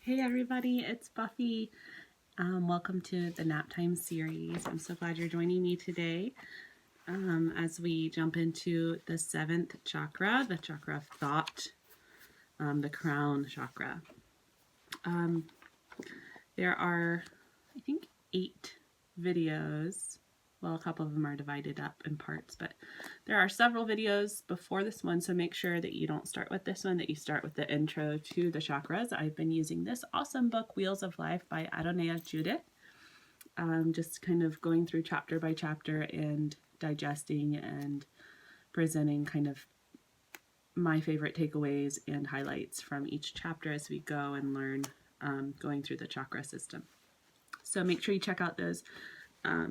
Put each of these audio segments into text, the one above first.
Hey everybody, it's Buffy. Welcome to the Nap Time series. I'm so glad you're joining me today as we jump into the 7th chakra, the chakra of thought, the crown chakra. There are, I think, 8 videos. Well, a couple of them are divided up in parts, but there are several videos before this one, so make sure that you don't start with this one, that you start with the intro to the chakras. I've been using this awesome book, Wheels of Life by Adonai Judith, just kind of going through chapter by chapter and digesting and presenting kind of my favorite takeaways and highlights from each chapter as we go and learn going through the chakra system. So make sure you check out those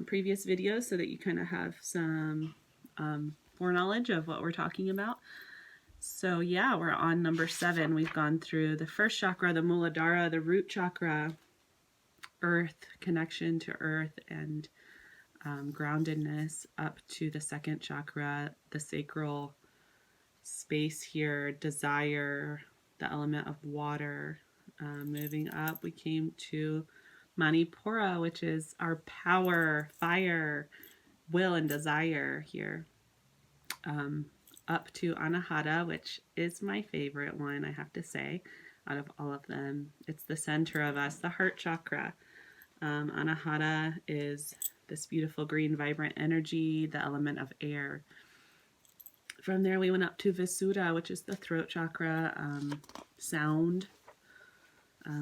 previous videos so that you kind of have some foreknowledge of what we're talking about. So yeah, we're on number 7. We've gone through the first chakra, the Muladhara, the root chakra, earth, connection to earth and groundedness, up to the second chakra, the sacral space here, desire, the element of water. Moving up, we came to Manipura, which is our power, fire, will, and desire here. Up to Anahata, which is my favorite one, I have to say, out of all of them. It's the center of us, the heart chakra. Anahata is this beautiful green, vibrant energy, the element of air. From there, we went up to Visuddha, which is the throat chakra, sound.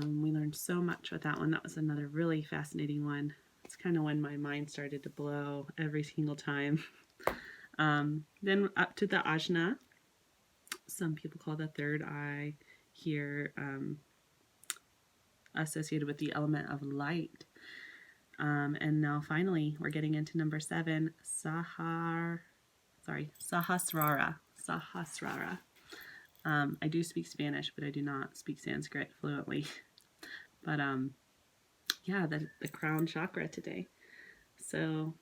We learned so much with that one. That was another really fascinating one. It's kind of when my mind started to blow every single time. Then up to the Ajna. Some people call the third eye here associated with the element of light. And now finally, we're getting into number 7, Sahasrara. Sahasrara. I do speak Spanish, but I do not speak Sanskrit fluently. But yeah, the crown chakra today. So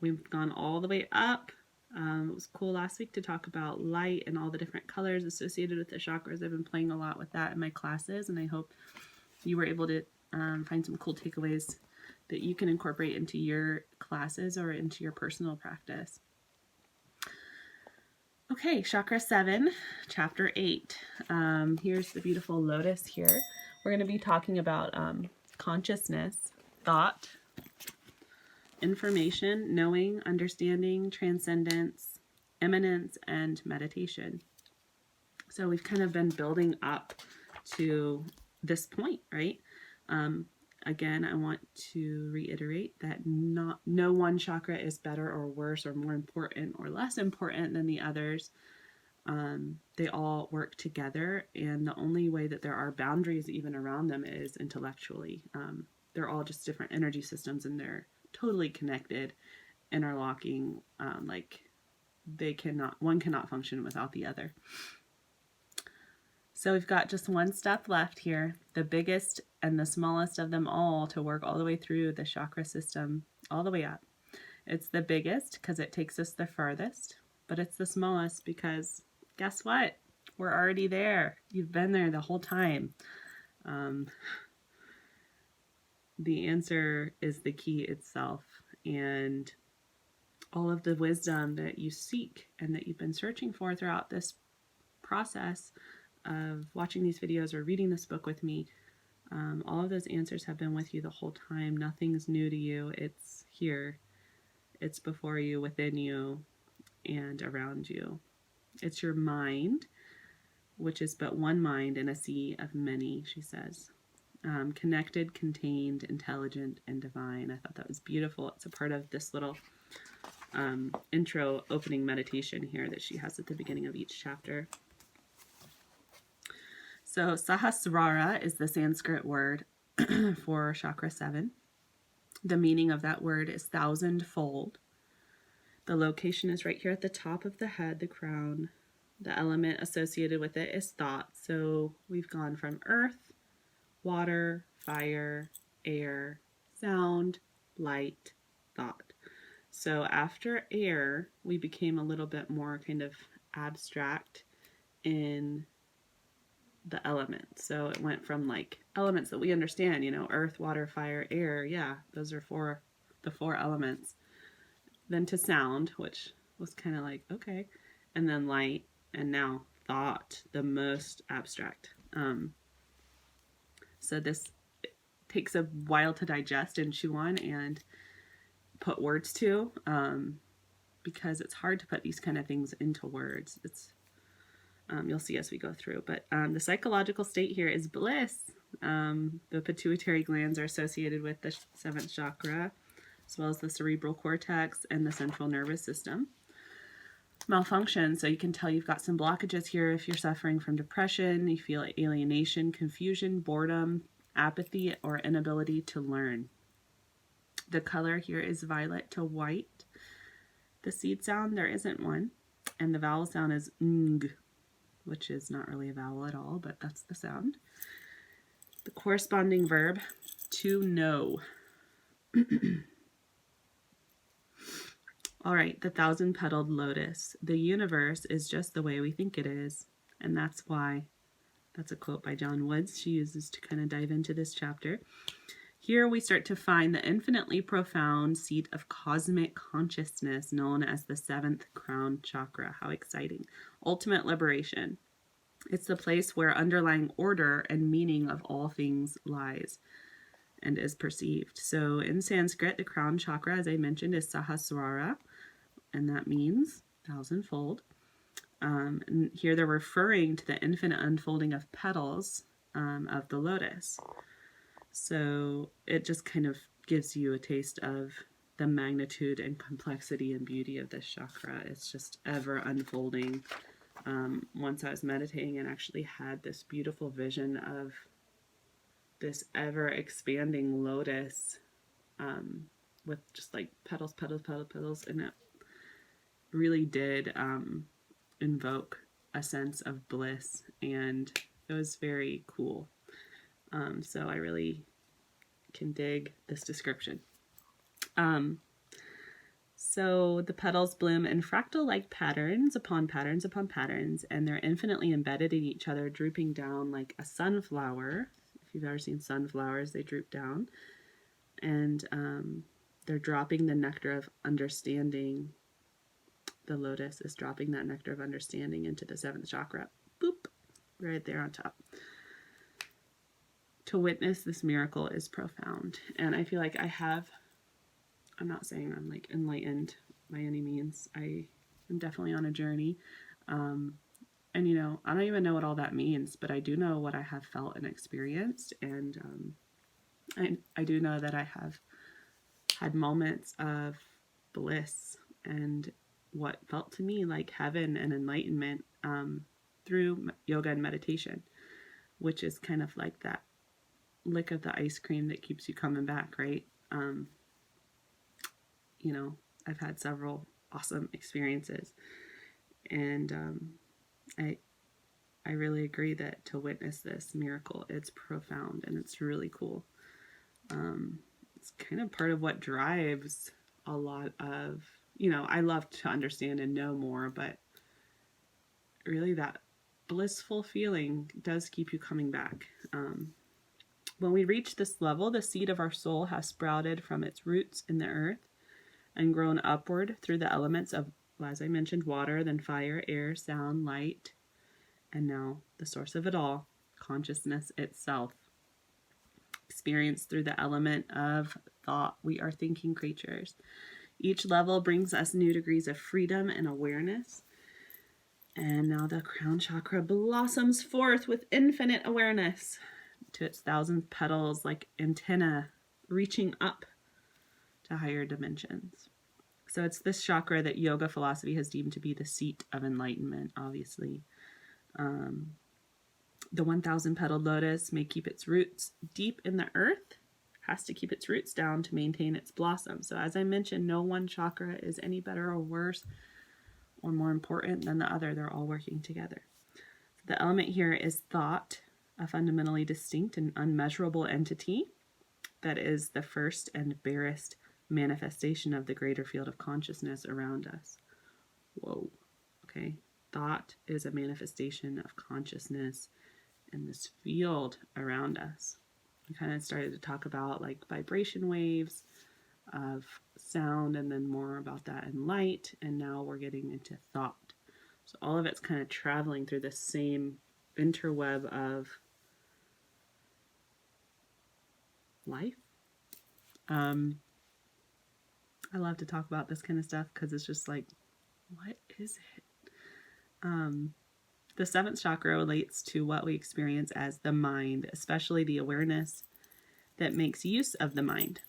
we've gone all the way up. It was cool last week to talk about light and all the different colors associated with the chakras. I've been playing a lot with that in my classes, and I hope you were able to find some cool takeaways that you can incorporate into your classes or into your personal practice. Okay, chakra 7, chapter 8. Here's the beautiful lotus here. We're going to be talking about consciousness, thought, information, knowing, understanding, transcendence, immanence, and meditation. So we've kind of been building up to this point, right? Again, I want to reiterate that no one chakra is better or worse or more important or less important than the others. They all work together, and the only way that there are boundaries even around them is intellectually. They're all just different energy systems, and they're totally connected, interlocking, like one cannot function without the other. So we've got just one step left here, the biggest and the smallest of them all, to work all the way through the chakra system, all the way up. It's the biggest because it takes us the farthest, but it's the smallest because guess what? We're already there. You've been there the whole time. The answer is the key itself, and all of the wisdom that you seek and that you've been searching for throughout this process of watching these videos or reading this book with me, all of those answers have been with you the whole time. Nothing's new to you. It's here. It's before you, within you, and around you. It's your mind, which is but one mind in a sea of many, she says. Connected, contained, intelligent, and divine. I thought that was beautiful. It's a part of this little intro opening meditation here that she has at the beginning of each chapter. So Sahasrara is the Sanskrit word for chakra 7. The meaning of that word is thousand-fold. The location is right here at the top of the head, the crown. The element associated with it is thought. So we've gone from earth, water, fire, air, sound, light, thought. So after air, we became a little bit more kind of abstract in the elements. So it went from like elements that we understand, you know, earth, water, fire, air. Yeah, those are the four elements. Then to sound, which was kind of like, okay. And then light, and now thought, the most abstract. So this takes a while to digest and chew on and put words to, because it's hard to put these kind of things into words. It's you'll see as we go through. But the psychological state here is bliss. The pituitary glands are associated with the seventh chakra, as well as the cerebral cortex and the central nervous system. Malfunction, so you can tell you've got some blockages here if you're suffering from depression, you feel alienation, confusion, boredom, apathy, or inability to learn. The color here is violet to white. The seed sound, there isn't one. And the vowel sound is ng, which is not really a vowel at all, but that's the sound. The corresponding verb, to know. All right, the thousand-petaled lotus. The universe is just the way we think it is. And that's why, that's a quote by John Woods she uses to kind of dive into this chapter. Here we start to find the infinitely profound seat of cosmic consciousness known as the seventh crown chakra. How exciting. Ultimate liberation. It's the place where underlying order and meaning of all things lies and is perceived. So in Sanskrit, the crown chakra, as I mentioned, is Sahasrara, and that means thousandfold. And here they're referring to the infinite unfolding of petals of the lotus. So it just kind of gives you a taste of the magnitude and complexity and beauty of this chakra. It's just ever unfolding. Once I was meditating and actually had this beautiful vision of this ever expanding lotus with just like petals, petals, petals, petals, and it really did invoke a sense of bliss, and it was very cool. So I really can dig this description. So the petals bloom in fractal-like patterns upon patterns upon patterns, and they're infinitely embedded in each other, drooping down like a sunflower. If you've ever seen sunflowers, they droop down. And they're dropping the nectar of understanding. The lotus is dropping that nectar of understanding into the seventh chakra. Boop, right there on top. To witness this miracle is profound. And I feel like I'm not saying I'm like enlightened by any means. I am definitely on a journey. And you know, I don't even know what all that means, but I do know what I have felt and experienced. And I do know that I have had moments of bliss and what felt to me like heaven and enlightenment through yoga and meditation, which is kind of like that lick of the ice cream that keeps you coming back, right? You know, I've had several awesome experiences, and I really agree that to witness this miracle, it's profound and it's really cool. It's kind of part of what drives a lot of, you know, I love to understand and know more, but really that blissful feeling does keep you coming back. When we reach this level, the seed of our soul has sprouted from its roots in the earth and grown upward through the elements of, as I mentioned, water, then fire, air, sound, light, and now the source of it all, consciousness itself. Experienced through the element of thought. We are thinking creatures. Each level brings us new degrees of freedom and awareness. And now the crown chakra blossoms forth with infinite awareness to its thousand petals like antenna reaching up to higher dimensions. So it's this chakra that yoga philosophy has deemed to be the seat of enlightenment, obviously. The 1,000-petaled lotus may keep its roots deep in the earth, has to keep its roots down to maintain its blossom. So as I mentioned, no one chakra is any better or worse or more important than the other. They're all working together. The element here is thought, a fundamentally distinct and unmeasurable entity that is the first and barest manifestation of the greater field of consciousness around us. Whoa. Okay. Thought is a manifestation of consciousness in this field around us. We kind of started to talk about like vibration waves of sound, and then more about that in light, and now we're getting into thought. So all of it's kind of traveling through the same interweb of life. I love to talk about this kind of stuff because it's just like, what is it? The seventh chakra relates to what we experience as the mind, especially the awareness that makes use of the mind.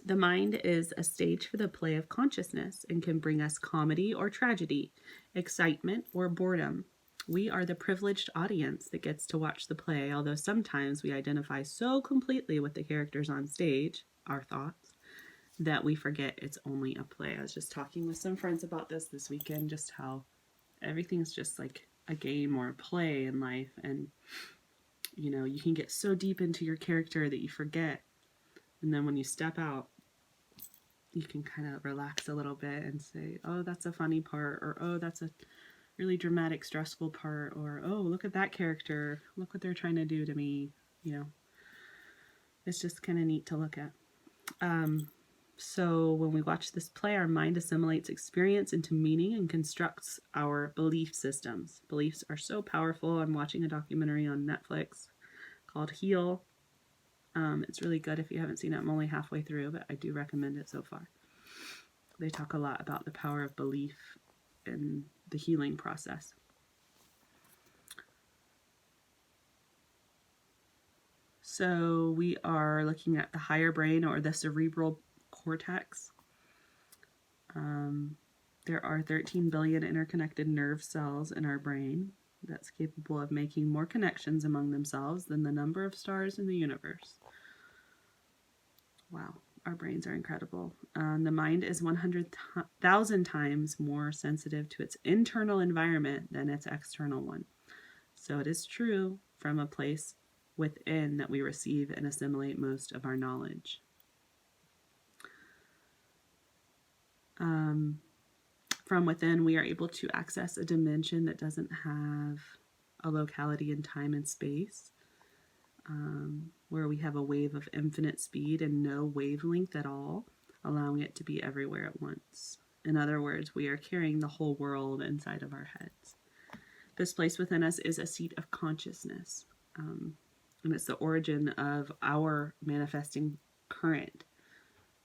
The mind is a stage for the play of consciousness and can bring us comedy or tragedy, excitement or boredom. We are the privileged audience that gets to watch the play, although sometimes we identify so completely with the characters on stage, our thoughts, that we forget it's only a play. I was just talking with some friends about this weekend, just how everything's just like a game or a play in life, and you know, you can get so deep into your character that you forget, and then when you step out, you can kind of relax a little bit and say, oh, that's a funny part, or oh, that's a really dramatic, stressful part, or oh, look at that character, look what they're trying to do to me. You know, it's just kind of neat to look at. So when we watch this play, our mind assimilates experience into meaning and constructs our belief systems. Beliefs are so powerful. I'm watching a documentary on Netflix called Heal. It's really good. If you haven't seen it, I'm only halfway through, but I do recommend it so far. They talk a lot about the power of belief in the healing process. So we are looking at the higher brain, or the cerebral cortex. There are 13 billion interconnected nerve cells in our brain that's capable of making more connections among themselves than the number of stars in the universe. Wow, our brains are incredible. The mind is 100,000 times more sensitive to its internal environment than its external one. So it is true from a place within that we receive and assimilate most of our knowledge. From within, we are able to access a dimension that doesn't have a locality in time and space, where we have a wave of infinite speed and no wavelength at all, allowing it to be everywhere at once. In other words, we are carrying the whole world inside of our heads. This place within us is a seat of consciousness, and it's the origin of our manifesting current.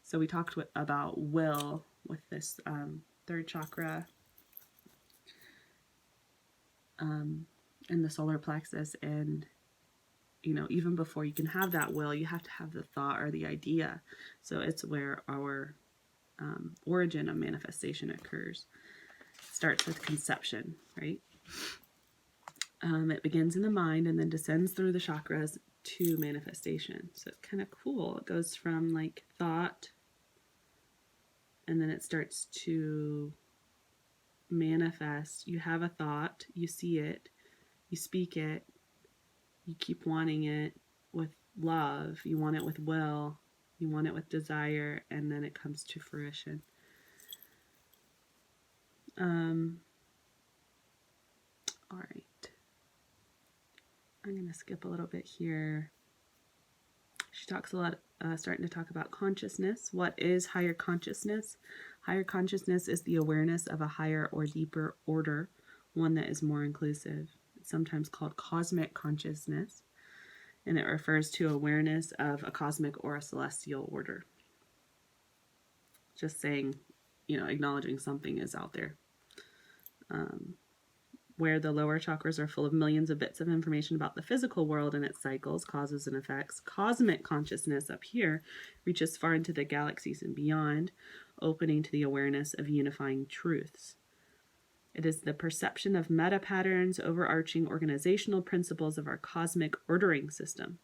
So we talked about will with this third chakra in the solar plexus, and you know, even before you can have that will, you have to have the thought or the idea. So it's where our origin of manifestation occurs. It starts with conception, right? It begins in the mind and then descends through the chakras to manifestation. So it's kind of cool. It goes from like thought, and then it starts to manifest. You have a thought, you see it, you speak it, you keep wanting it with love, you want it with will, you want it with desire, and then it comes to fruition. All right. I'm going to skip a little bit here. She talks a lot, starting to talk about consciousness. What is higher consciousness? Higher consciousness is the awareness of a higher or deeper order, one that is more inclusive. It's sometimes called cosmic consciousness, and it refers to awareness of a cosmic or a celestial order. Just saying, you know, acknowledging something is out there. Where the lower chakras are full of millions of bits of information about the physical world and its cycles, causes, and effects, cosmic consciousness up here reaches far into the galaxies and beyond, opening to the awareness of unifying truths. It is the perception of meta patterns, overarching organizational principles of our cosmic ordering system.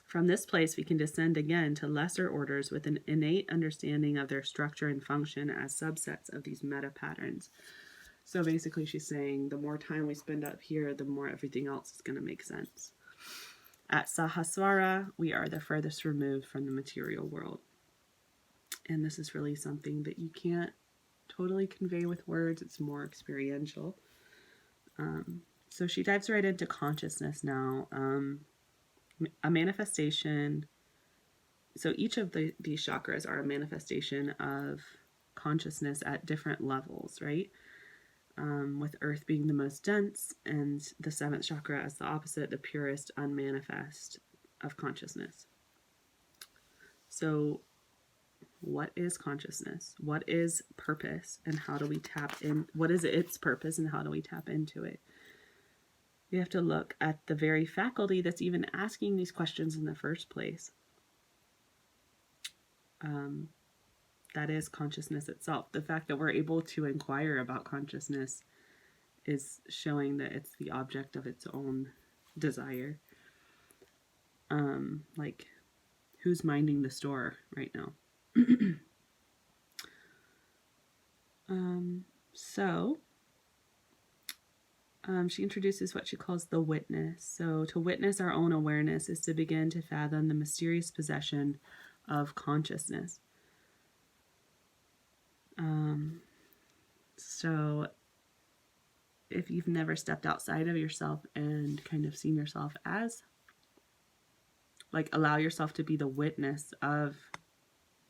From this place, we can descend again to lesser orders with an innate understanding of their structure and function as subsets of these meta patterns. So basically she's saying the more time we spend up here, the more everything else is going to make sense. At Sahasrara, we are the furthest removed from the material world. And this is really something that you can't totally convey with words. It's more experiential. So she dives right into consciousness now. A manifestation. So each of these chakras are a manifestation of consciousness at different levels, right? With Earth being the most dense and the seventh chakra as the opposite, the purest, unmanifest of consciousness. So what is consciousness? What is purpose? And how do we tap in? What is its purpose and how do we tap into it? We have to look at the very faculty that's even asking these questions in the first place. That is consciousness itself. The fact that we're able to inquire about consciousness is showing that it's the object of its own desire. Like, who's minding the store right now? She introduces what she calls the witness. So to witness our own awareness is to begin to fathom the mysterious possession of consciousness. So if you've never stepped outside of yourself and kind of seen yourself as, like, allow yourself to be the witness of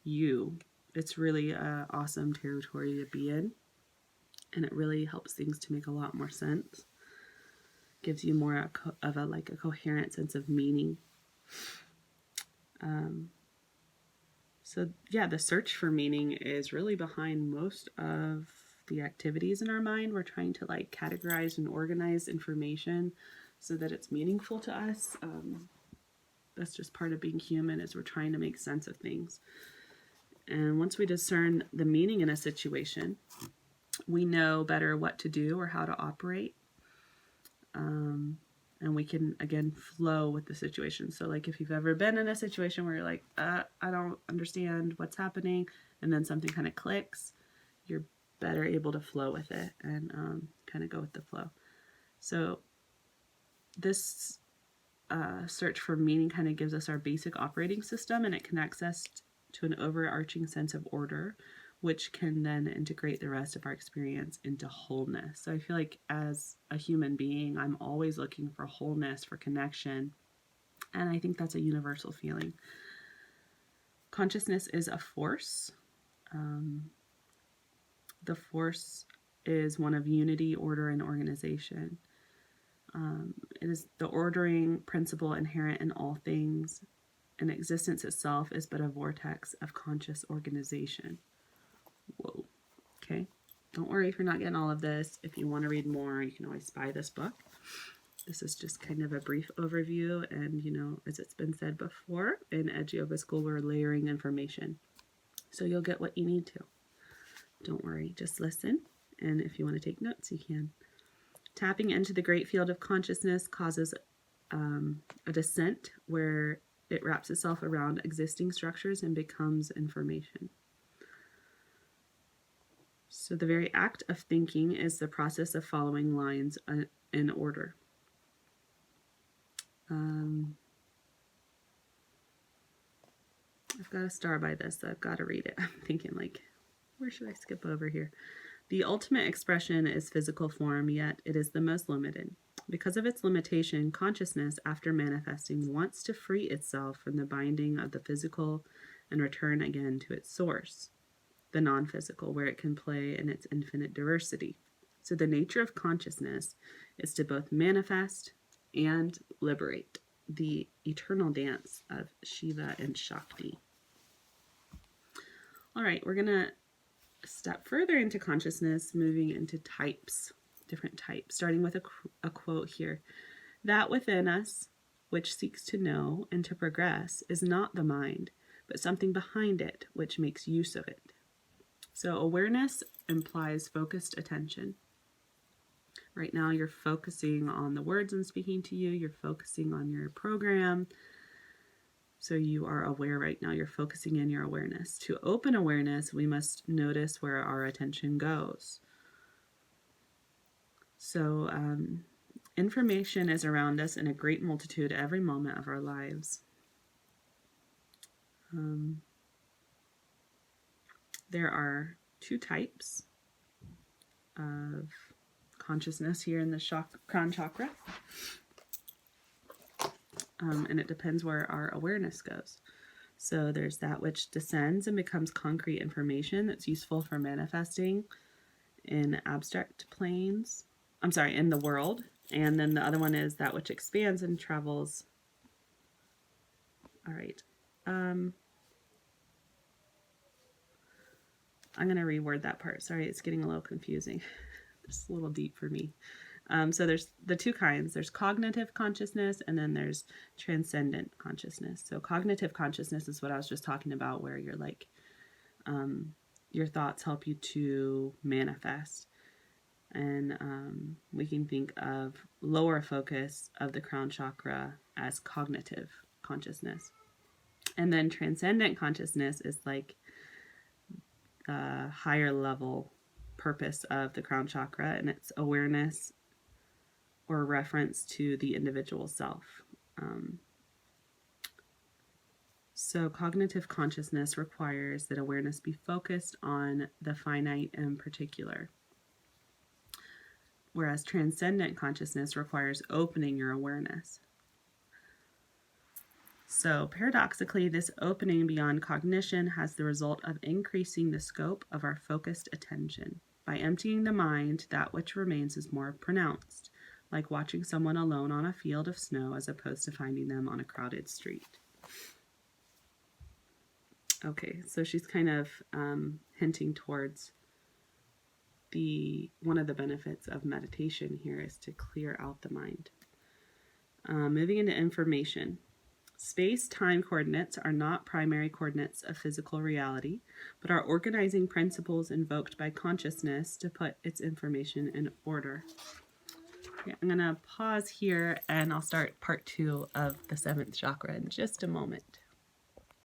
you, it's really an awesome territory to be in. And it really helps things to make a lot more sense. Gives you more of a coherent sense of meaning. So yeah, the search for meaning is really behind most of the activities in our mind. We're trying to like categorize and organize information so that it's meaningful to us. That's just part of being human, is we're trying to make sense of things. And once we discern the meaning in a situation, we know better what to do or how to operate. And we can, again, flow with the situation. So like if you've ever been in a situation where you're like, I don't understand what's happening, and then something kind of clicks, you're better able to flow with it and kind of go with the flow. So this search for meaning kind of gives us our basic operating system, and it connects us to an overarching sense of order, which can then integrate the rest of our experience into wholeness. So I feel like as a human being, I'm always looking for wholeness, for connection. And I think that's a universal feeling. Consciousness is a force. The force is one of unity, order, and organization. It is the ordering principle inherent in all things, and existence itself is but a vortex of conscious organization. Whoa. Okay. Don't worry if you're not getting all of this. If you want to read more, you can always buy this book. This is just kind of a brief overview. And, you know, as it's been said before, in Edge Yoga School, we're layering information. So you'll get what you need to. Don't worry. Just listen. And if you want to take notes, you can. Tapping into the great field of consciousness causes a descent where it wraps itself around existing structures and becomes information. So the very act of thinking is the process of following lines in order. I've got a star by this, so I've got to read it. I'm thinking, like, where should I skip over here? The ultimate expression is physical form, yet it is the most limited. Because of its limitation, consciousness, after manifesting, wants to free itself from the binding of the physical and return again to its source, the non-physical, where it can play in its infinite diversity. So the nature of consciousness is to both manifest and liberate, the eternal dance of Shiva and Shakti. All right, we're going to step further into consciousness, moving into types, different types, starting with a quote here. That within us, which seeks to know and to progress, is not the mind, but something behind it, which makes use of it. So awareness implies focused attention. Right now you're focusing on the words I'm speaking to you. You're focusing on your program. So you are aware right now. You're focusing in your awareness. To open awareness, we must notice where our attention goes. So information is around us in a great multitude every moment of our lives. There are two types of consciousness here in the crown chakra. And it depends where our awareness goes. So there's that which descends and becomes concrete information that's useful for manifesting in abstract planes. I'm sorry, in the world. And then the other one is that which expands and travels. All right. I'm going to reword that part. Sorry, it's getting a little confusing. It's a little deep for me. So there's the two kinds. There's cognitive consciousness, and then there's transcendent consciousness. So cognitive consciousness is what I was just talking about, where you're like, your thoughts help you to manifest. And we can think of lower focus of the crown chakra as cognitive consciousness. And then transcendent consciousness is like the higher level purpose of the crown chakra, and it's awareness or reference to the individual self. So cognitive consciousness requires that awareness be focused on the finite and particular, whereas transcendent consciousness requires opening your awareness. So paradoxically, this opening beyond cognition has the result of increasing the scope of our focused attention. By emptying the mind, that which remains is more pronounced, like watching someone alone on a field of snow as opposed to finding them on a crowded street. Okay, so she's kind of hinting towards one of the benefits of meditation here is to clear out the mind. Moving into information. Space-time coordinates are not primary coordinates of physical reality, but are organizing principles invoked by consciousness to put its information in order. Okay, I'm going to pause here and I'll start part 2 of the 7th chakra in just a moment.